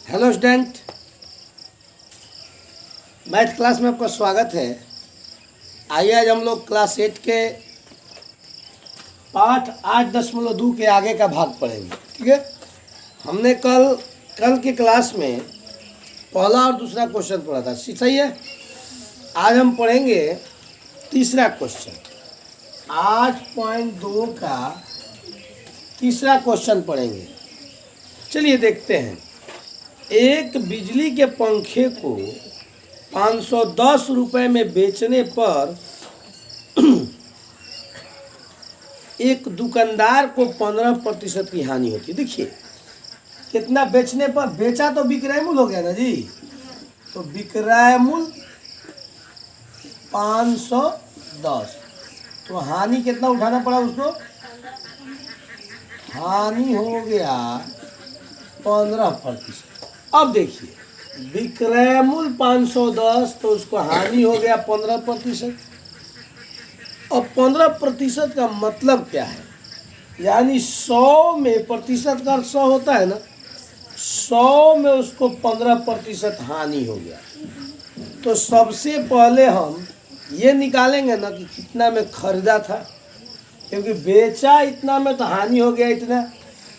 Hello student, math class में आपका स्वागत है। आइए आज हम लोग क्लास 8 के पाठ 8.2 के आगे का भाग पढ़ेंगे। ठीक है, हमने कल के क्लास में पहला और दूसरा क्वेश्चन पढ़ा था, सही है। आज हम पढ़ेंगे तीसरा क्वेश्चन, 8.2 का तीसरा क्वेश्चन पढ़ेंगे। चलिए देखते हैं। एक बिजली के पंखे को 510 रुपये में बेचने पर एक दुकानदार को 15% की हानि होती है। देखिए कितना बेचने पर, बेचा तो विक्रय मूल्य हो गया ना जी, तो विक्रय मूल्य 510, तो हानि कितना उठाना पड़ा उसको, हानि हो गया 15%। अब देखिए विक्रय मूल्य 510, तो उसको हानि हो गया 15%। और 15% का मतलब क्या है, यानी 100 में प्रतिशत का 100 होता है ना, 100 में उसको 15% हानि हो गया। तो सबसे पहले हम ये निकालेंगे ना कि कितना में खरीदा था, क्योंकि बेचा इतना में तो हानि हो गया इतना,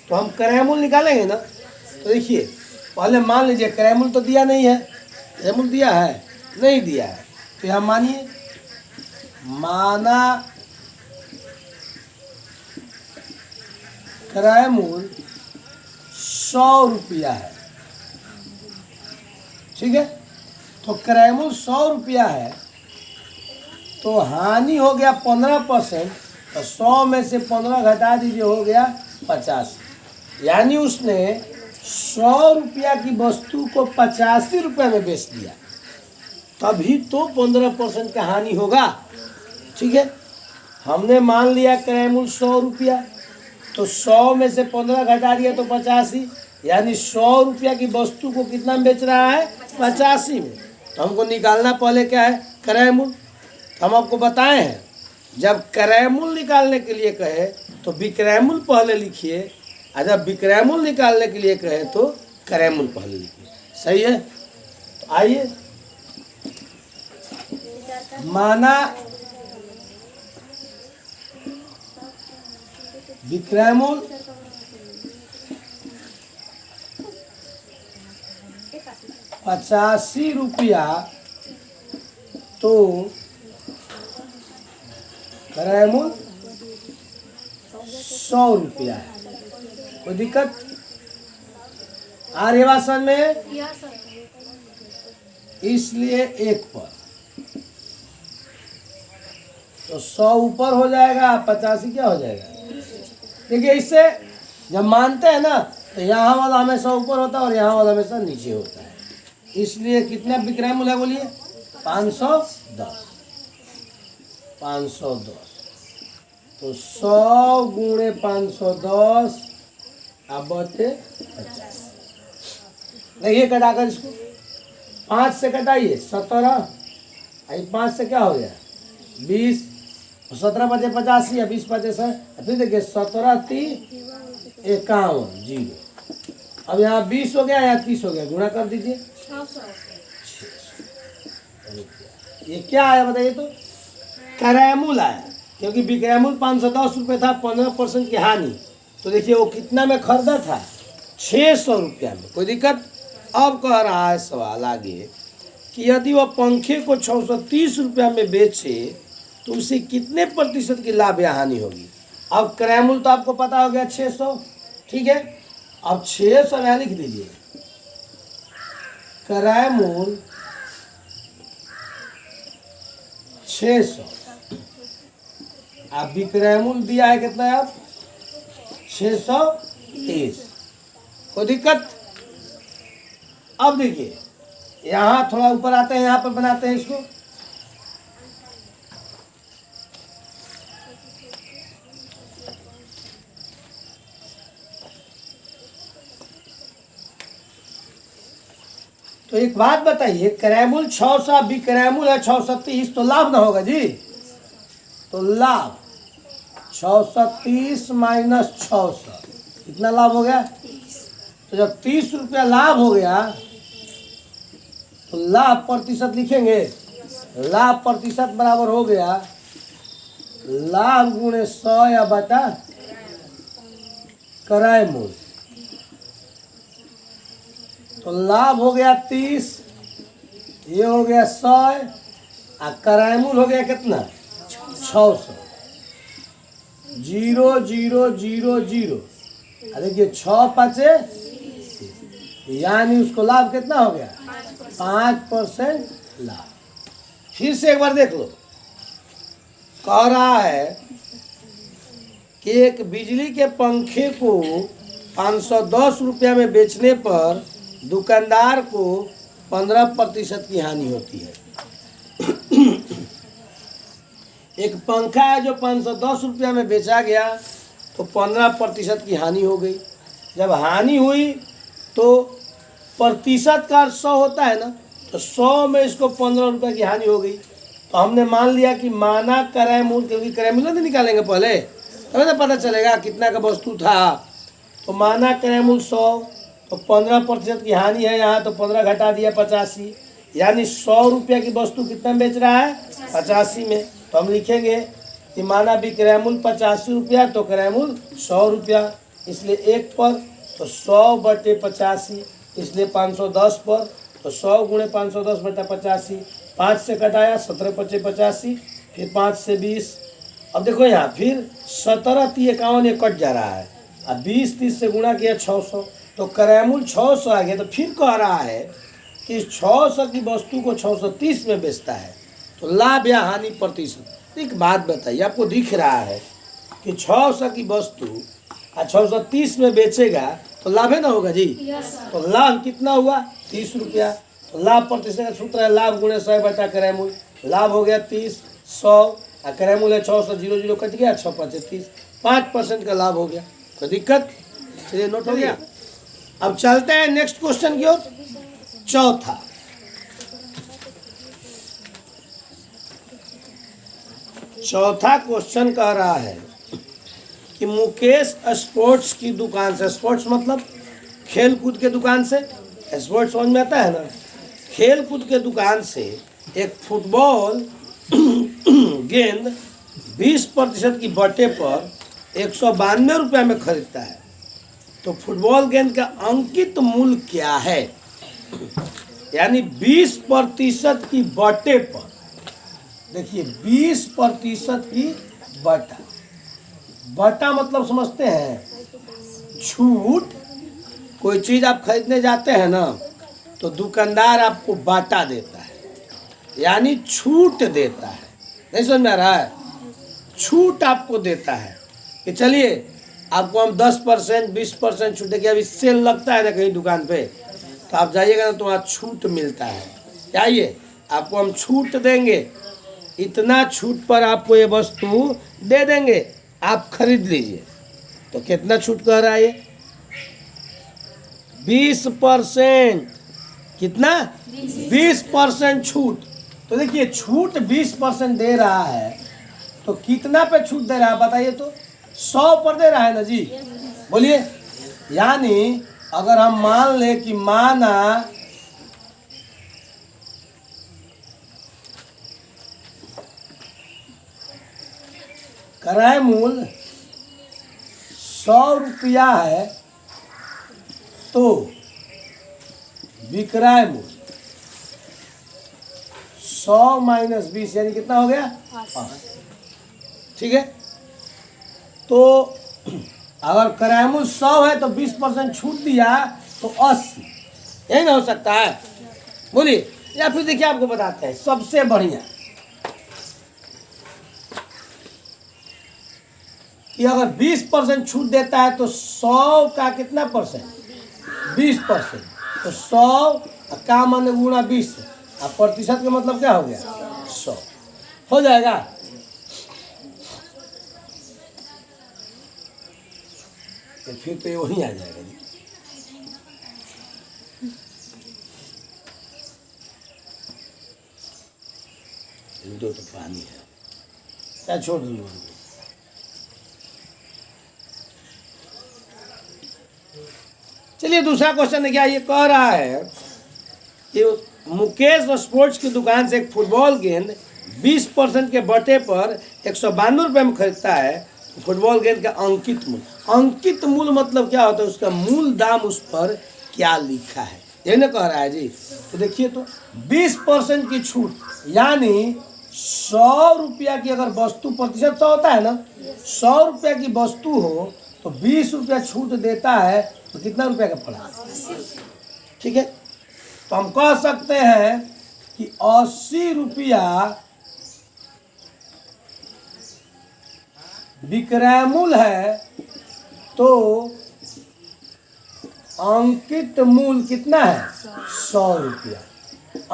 तो हम क्रय मूल्य निकालेंगे ना। तो देखिए पहले मान लीजिए क्रय मूल्य तो दिया नहीं है, क्रय मूल्य दिया है नहीं दिया है, तो यहाँ मानिए माना क्रय मूल्य 100 रुपया है। ठीक है, तो क्रय मूल्य 100 रुपया है, तो हानि हो गया 15%, तो 100 में से 15 घटा दीजिए, हो गया 50। यानी उसने 100 रुपया की वस्तु को 85 रुपये में बेच दिया, तभी तो 15% का हानि होगा। ठीक है, हमने मान लिया क्रय मूल्य 100 रुपया, तो 100 में से 15 घटा दिया तो 85, यानी 100 रुपया की वस्तु को कितना में बेच रहा है, 85 में। तो हमको निकालना पहले क्या है, क्रय मूल्य। हम आपको बताए हैं जब क्रय मूल्य निकालने के लिए कहे तो विक्रय मूल्य पहले लिखिए, और जब विक्रय मूल्य निकालने के लिए कहे तो क्रय मूल्य पहले लिखिए। सही है, तो आइए माना विक्रय मूल्य 85 रुपया, तो क्रय मूल्य 100 रुपया है। कोई दिक्कत आ रही बात समझ में? इसलिए एक पर तो 100 ऊपर हो जाएगा, 85 क्या हो जाएगा। देखिए इससे जब मानते हैं ना, तो यहाँ वाला हमेशा ऊपर होता है और यहाँ वाला हमेशा नीचे होता है। इसलिए कितना विक्रय मूल्य है बोलिए, 510। 510 तो 100 गुणे 510 अब बचे 50। देखिए कटाकर इसको 5 से कटाइए 17, 5 से क्या हो गया 20, 17 बचे 85 या 20 बचे 100। फिर देखिए 17 3 51 0। अब यहाँ 20 हो गया या 30 हो गया, गुणा कर दीजिए। ये क्या आया बताइए, तो क्रय मूल्य आया, क्योंकि विक्रय मूल्य 510 रुपये था, 15% की हानि। तो देखिए वो कितना में खरीदा था, 600 रुपया में। कोई दिक्कत। अब कह रहा है सवाल आगे कि यदि वह पंखे को 630 रुपया में बेचे तो उसे कितने प्रतिशत की लाभ या हानि होगी। अब क्रय मूल्य तो आपको पता हो गया 600। ठीक है, अब 600 यहाँ लिख दीजिए, क्रय मूल्य 600, आप विक्रय मूल्य दिया है कितना है, आप 630। कोई दिक्कत। अब देखिए यहाँ थोड़ा ऊपर आते हैं, यहाँ पर बनाते हैं इसको। तो एक बात बताइए, क्रय मूल्य 600, विक्रय मूल्य है 630, तो लाभ ना होगा जी। तो लाभ 630 माइनस 600 कितना लाभ हो गया, तो जब 30 रुपया लाभ हो गया तो लाभ प्रतिशत लिखेंगे। लाभ प्रतिशत बराबर हो गया लाभ गुणे 100 या बटा क्रय मूल्य। तो लाभ हो गया 30, ये हो गया 100 और क्रय मूल्य हो गया कितना 600। 0 0 0 0 देखिए 6 पाँचे, यानी उसको लाभ कितना हो गया 5% लाभ। फिर से एक बार देख लो, कह रहा है कि एक बिजली के पंखे को 510 रुपया में बेचने पर दुकानदार को 15% की हानि होती है। एक पंखा है जो 510 रुपया में बेचा गया तो 15% की हानि हो गई। जब हानि हुई तो प्रतिशत का 100 होता है ना, तो 100 में इसको 15 रुपये की हानि हो गई। तो हमने मान लिया कि माना क्रय मूल्य, क्योंकि क्रय मूल्य नहीं निकालेंगे पहले तभी तो पता चलेगा कितना का वस्तु था। तो माना क्रय मूल्य 100, तो 15% की हानि है यहाँ, तो 15 घटा दिया 85, यानी 100 रुपया की वस्तु कितना में बेच रहा है 85 में। तो हम लिखेंगे कि माना विक्रय मूल्य 85 रुपया तो क्रय मूल्य 100 रुपया, इसलिए 1 पर तो 100 बटे 85, इसलिए 510 पर तो 100 गुणे 510 बटा 85, 5 से कटाया 17 पचे 85, फिर 5 से 20। अब देखो यहाँ फिर 17 3 51 ये कट जा रहा है, अब 20 30 से गुणा किया 600, तो क्रय मूल्य 600 आ गया। तो फिर कह रहा है कि 600 की वस्तु को 630 में बेचता है, तो लाभ या हानि प्रतिशत। एक बात बताइए, आपको दिख रहा है कि 600 की वस्तु 630 में बेचेगा तो लाभ है ना होगा जी। तो लाभ कितना हुआ 30 रुपया। तो लाभ प्रतिशत का सूत्र है लाभ गुणे 100 बटा क्रय मूल्य। लाभ हो गया 30, 100 और क्रय मूल्य 600, 0 0 कट गया 6 5 30, 5% का लाभ हो गया। कोई दिक्कत? चलिए नोट हो गया। अब चलते हैं नेक्स्ट क्वेश्चन की ओर। चौथा, चौथा क्वेश्चन कह रहा है कि मुकेश स्पोर्ट्स की दुकान से, स्पोर्ट्स मतलब खेल कूद के दुकान से, स्पोर्ट्स समझ में आता है ना, खेल कूद के दुकान से एक फुटबॉल गेंद 20% की बटे पर 192 रुपया में खरीदता है। तो फुटबॉल गेंद का अंकित मूल्य क्या है? यानी 20% की बटे पर, देखिए 20% की बटा, बटा मतलब समझते हैं छूट। कोई चीज़ आप खरीदने जाते हैं ना तो दुकानदार आपको बाटा देता है, यानी छूट देता है। नहीं समझ में आ रहा है? छूट आपको देता है कि चलिए आपको हम 10% 20% छूट देंगे। अभी सेल लगता है ना कहीं दुकान पे, तो आप जाइएगा ना तो वहाँ छूट मिलता है। आइए आपको हम छूट देंगे, इतना छूट पर आपको ये वस्तु दे देंगे, आप खरीद लीजिए। तो कितना छूट कह रहा है ये? 20%। कितना? 20% छूट। तो देखिए छूट 20% दे रहा है, तो कितना पे छूट दे रहा है बताइए तो? 100 पर दे रहा है ना जी, बोलिए। यानी अगर हम मान ले कि माना क्रय मूल्य 100 रुपया है, तो विक्रय मूल्य 100 माइनस 20 यानी कितना हो गया 5। ठीक है, तो अगर क्रय मूल्य 100 है तो 20% छूट दिया तो 80, यही ना हो सकता है? बोलिए। या फिर देखिए आपको बताते हैं सबसे बढ़िया कि अगर 20% छूट देता है तो 100 का कितना परसेंट? 20%। तो 100 का मान गुणा 20 और प्रतिशत का मतलब क्या हो गया 100 हो जाएगा। तो फिर तो ये वहीं आ जाएगा जी। दो तो पानी है, क्या छोड़ दूँ? चलिए चलिए दूसरा क्वेश्चन है, क्या ये कह रहा है कि मुकेश स्पोर्ट्स की दुकान से एक फुटबॉल गेंद 20% के बटे पर 192 रुपये में खरीदता है, तो फुटबॉल गेंद का अंकित मूल्य, अंकित मूल्य मतलब क्या होता है, उसका मूल दाम उस पर क्या लिखा है, ये ना कह रहा है जी। तो देखिए तो 20% की छूट, यानी 100 रुपया की अगर वस्तु, प्रतिशत 100 होता है ना, 100 रुपया की वस्तु हो तो 20 रुपया छूट देता है, तो कितना रुपया का पड़ा, ठीक है। तो हम कह सकते हैं कि 80 रुपया विक्रय मूल्य है, तो अंकित मूल्य कितना है, 100 रुपया।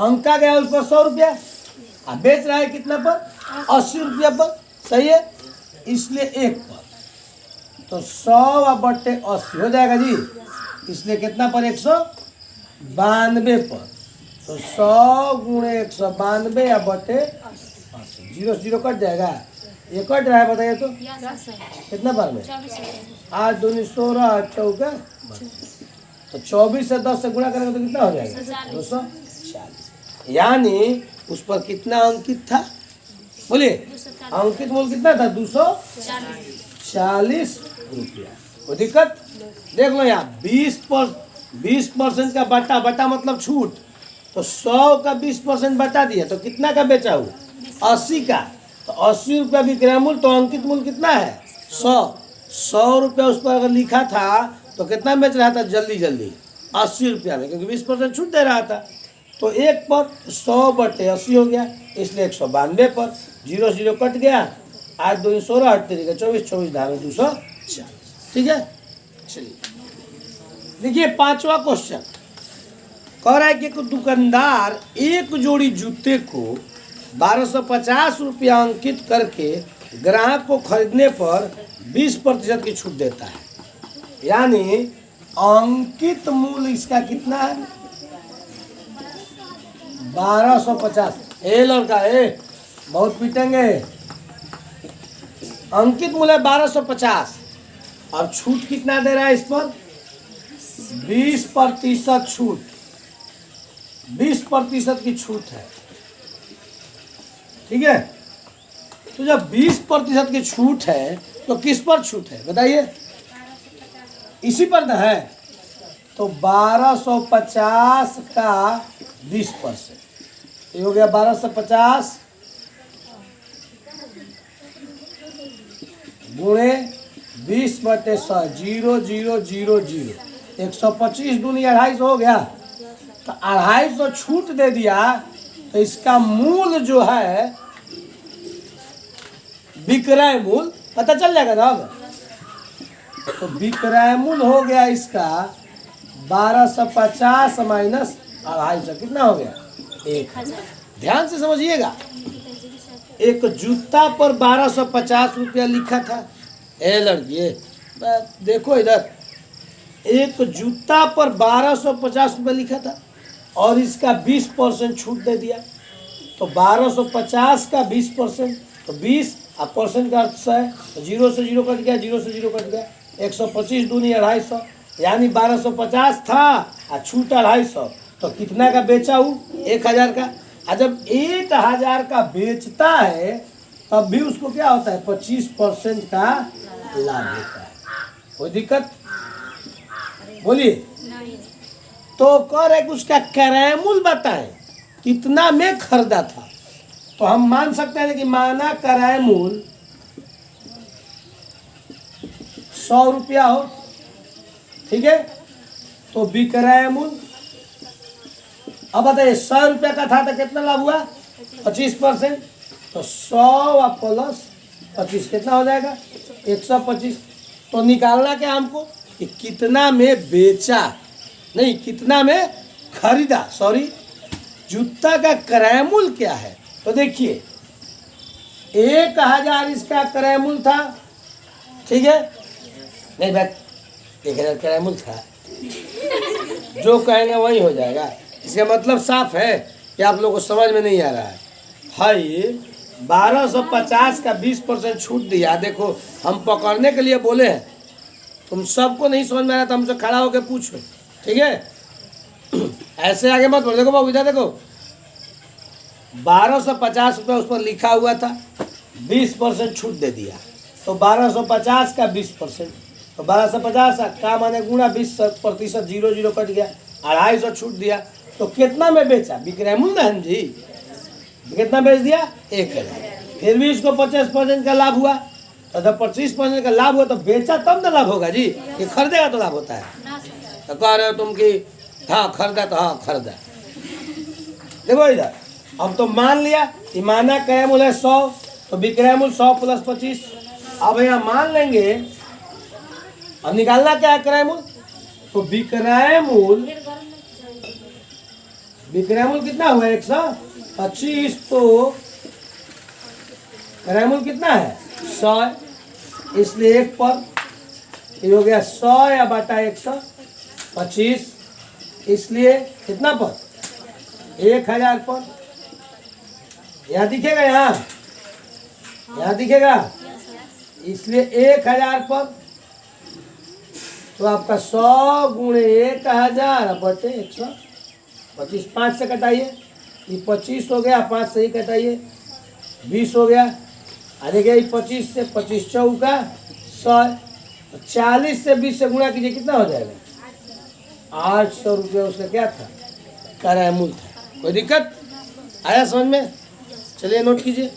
अंका गया उस पर 100 रुपया, अब बेच रहा है कितना पर, 80 रुपया पर, सही है, इसलिए एक पर, तो 100 बटे 80 हो जाएगा जी, इसलिए कितना पर, 192 पर, तो 100 गुणे 192 या बटे 80, 0 से 0 कट जाएगा, ये कट रहा है, बताइए तो कितना बार में, 8 दूनी 16, 8 चौका, तो 24 से 10 से गुणा करेंगे तो कितना हो जाएगा, 240, यानी उस पर कितना अंकित था, बोलिए अंकित मूल्य कितना था, 240 रुपया। कोई दिक्कत, देख लो यहाँ 20% का बटा, बटा मतलब छूट, तो 100 का 20% बटा दिया तो कितना का बेचा हुआ, 80 का, तो 80 रुपया विक्रय मूल्य, तो अंकित मूल्य कितना है, 100 रुपया उस पर अगर लिखा था तो कितना बेच रहा था, जल्दी जल्दी 80 रुपया में, क्योंकि 20% छूट दे रहा था, तो एक पर 100 बटे 80 हो गया, इसलिए 192 पर, 0 0 कट गया, 8 2 16, 8 3 24, 24 धागे 240, ठीक है। चलिए देखिए पांचवा क्वेश्चन कह रहा है कि एक दुकानदार एक जोड़ी जूते को 1250 रुपया अंकित करके ग्राहक को खरीदने पर 20% की छूट देता है, यानी अंकित मूल्य इसका कितना है, 1250। ए लड़का ए, बहुत पीटेंगे, अंकित मूल्य 1250 और छूट कितना दे रहा है इस पर, 20% छूट, 20% की छूट है, ठीक है। तो जब 20% की छूट है तो किस पर छूट है बताइए, इसी पर ना है, तो 1250 का 20%, ये हो गया 1250 गुणे 20 बटे 100, 0 0 0 0, 125 दूनी 250 हो गया, तो 250 छूट दे दिया, तो इसका मूल जो है विक्रय मूल्य पता चल जाएगा ना अब, तो विक्रय मूल्य हो गया इसका 1250 माइनस 250, कितना हो गया, 1000। ध्यान से समझिएगा, एक जूता पर 1250 रुपया लिखा था, ए लड़की देखो इधर, एक जूता पर 1250 रुपया लिखा था और इसका 20% छूट दे दिया, तो 1250 का 20%, तो 20 और परसेंट का अर्थ 100, तो 0 से 0 कट गया, 0 से 0 कट गया, 125 दूनी 250, यानी 1250 था और छूट 250, तो कितना का बेचा हूँ, 1000 का। और जब 1000 का बेचता है तब भी उसको क्या होता है, 25% का लाभ होता है। कोई दिक्कत, बोलिए। तो कह रहे कि उसका क्रय मूल्य बताएं, कितना में खरीदा था, तो हम मान सकते हैं कि माना क्रय मूल्य 100 रुपया हो, ठीक है, तो विक्रय मूल्य, अब बताइए 100 रुपया का था तो कितना लाभ हुआ, 25%, तो 100 प्लस 25 कितना हो जाएगा, 125। तो निकालना क्या हमको कि कितना में बेचा, नहीं कितना में खरीदा, सॉरी, जूता का क्रय मूल्य क्या है। तो देखिए 1000 इसका क्रय मूल्य था, ठीक है, नहीं भाई 1000 क्रय मूल्य था, जो कहेंगे वही हो जाएगा। इसका मतलब साफ है कि आप लोगों को समझ में नहीं आ रहा है। भाई 1250 का 20% छूट दिया, देखो हम पकड़ने के लिए बोले हैं, तुम सबको नहीं समझ में आ रहा तो हमसे खड़ा होकर पूछो, ठीक है। ऐसे आगे मत बढ़ो, देखो बाबू इधर देखो, 1250 रुपये उस पर लिखा हुआ था, 20% छूट दे दिया, तो 1250 का 20%, तो 1250 का माने गुणा 20%, 0 कट गया, 250 छूट दिया, तो कितना में बेचा? विक्रय मूल्य दहन जी, कितना बेच दिया? 1000। फिर भी इसको 50% का लाभ हुआ, तो जब 25% का लाभ हुआ तो बेचा तब ना लाभ होगा जी, ये खरीदेगा तो लाभ होता है। तो कह रहे हो तुम कि हाँ खरीदा, तो हाँ खरीदा। देखो इधर, अब तो मान लिया कि माना क्रय मूल्य 100, तो विक्रय मूल्य 100 प्लस 25। अब यहाँ मान लेंगे, अब निकालना क्या है क्रय मूल्य, तो विक्रय मूल्य कितना हुआ? 125, तो क्रय मूल्य कितना है? 100, इसलिए 1 पर ये हो गया 100 या बटा 125, इसलिए कितना पर? 1000 पर। यहाँ दिखेगा, यहाँ दिखेगा, इसलिए 1000 पर, तो आपका 100 गुणे 1000 बटे 125, 5 से कटाइए, ये 25 हो गया, 5 से ही कटाइए, 20 हो गया, आ देखिए 25 से 25 चौका 100, तो 40 से 20 से गुणा कीजिए, कितना हो जाएगा? 800 रुपये उसका क्या था? क्रय मूल्य था। कोई दिक्कत आया समझ में? चलिए नोट कीजिए।